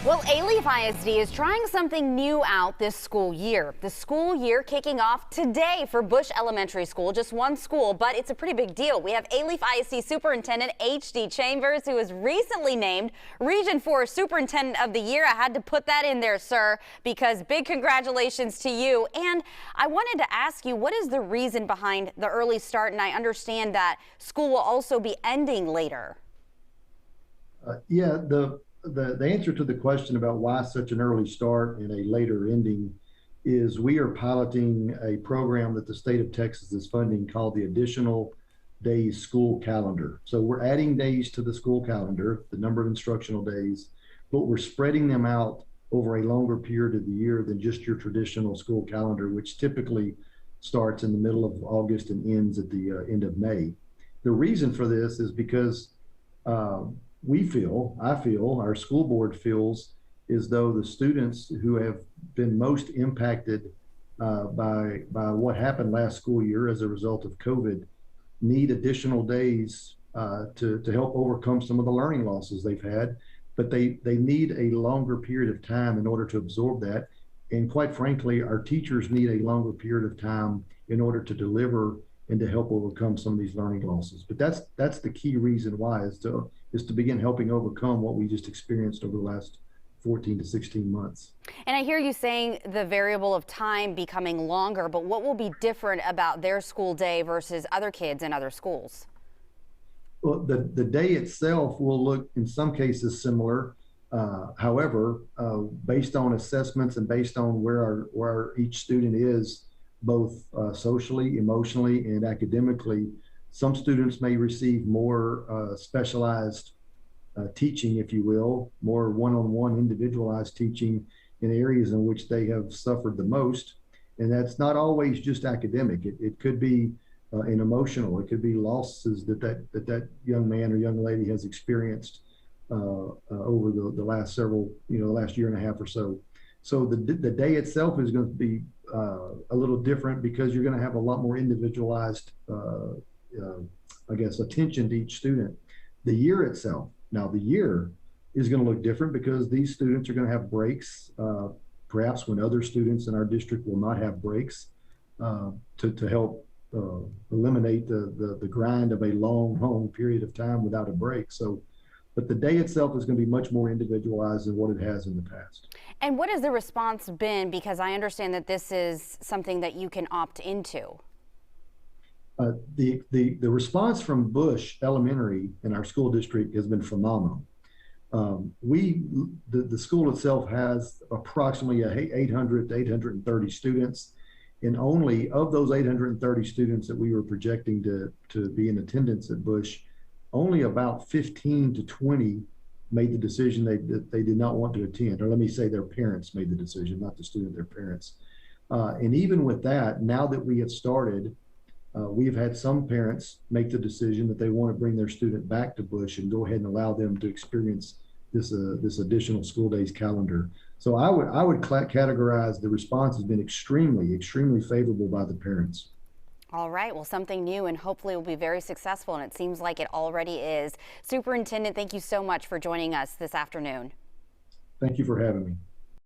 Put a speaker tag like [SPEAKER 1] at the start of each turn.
[SPEAKER 1] Well, Alief ISD is trying something new out this school year. The school year kicking off today for Bush Elementary School, just one school, but it's a pretty big deal. We have Alief ISD Superintendent H.D. Chambers, who was recently named Region 4 Superintendent of the Year. I had to put that in there, sir, because big congratulations to you. And I wanted to ask you, what is the reason behind the early start? And I understand that school will also be ending later.
[SPEAKER 2] The answer to the question about why such an early start and a later ending is we are piloting a program that the state of Texas is funding called the Additional Days School Calendar. So we're adding days to the school calendar, the number of instructional days, but we're spreading them out over a longer period of the year than just your traditional school calendar, which typically starts in the middle of August and ends at the end of May. The reason for this is because I feel, our school board feels as though the students who have been most impacted by what happened last school year as a result of COVID need additional days to help overcome some of the learning losses they've had, but they need a longer period of time in order to absorb that. And quite frankly, our teachers need a longer period of time in order to deliver and to help overcome some of these learning losses. But that's the key reason why is to begin helping overcome what we just experienced over the last 14 to 16 months.
[SPEAKER 1] And I hear you saying the variable of time becoming longer, but what will be different about their school day versus other kids in other schools?
[SPEAKER 2] Well, the day itself will look in some cases similar. However, based on assessments and based on where each student is, both socially, emotionally, and academically, some students may receive more specialized teaching, if you will, more one-on-one individualized teaching in areas in which they have suffered the most. And that's not always just academic. It could be an emotional, it could be losses that young man or young lady has experienced over the last several, last year and a half or so. So the day itself is going to be a little different because you're going to have a lot more individualized attention to each student. The year itself, now the year is going to look different because these students are going to have breaks, perhaps when other students in our district will not have breaks, to help eliminate the grind of a long period of time without a break. So, but the day itself is going to be much more individualized than what it has in the past.
[SPEAKER 1] And what has the response been? Because I understand that this is something that you can opt into.
[SPEAKER 2] The response from Bush Elementary in our school district has been phenomenal. The school itself has approximately 800 to 830 students, and only of those 830 students that we were projecting to be in attendance at Bush, only about 15 to 20 made the decision that they did not want to attend, or let me say their parents made the decision, not the student, their parents. And even with that, now that we have started, we've had some parents make the decision that they want to bring their student back to Bush and go ahead and allow them to experience this additional school days calendar. So I would categorize the response has been extremely favorable by the parents.
[SPEAKER 1] All right, well, something new and hopefully will be very successful, and it seems like it already is. Superintendent, thank you so much for joining us this afternoon.
[SPEAKER 2] Thank you for having me.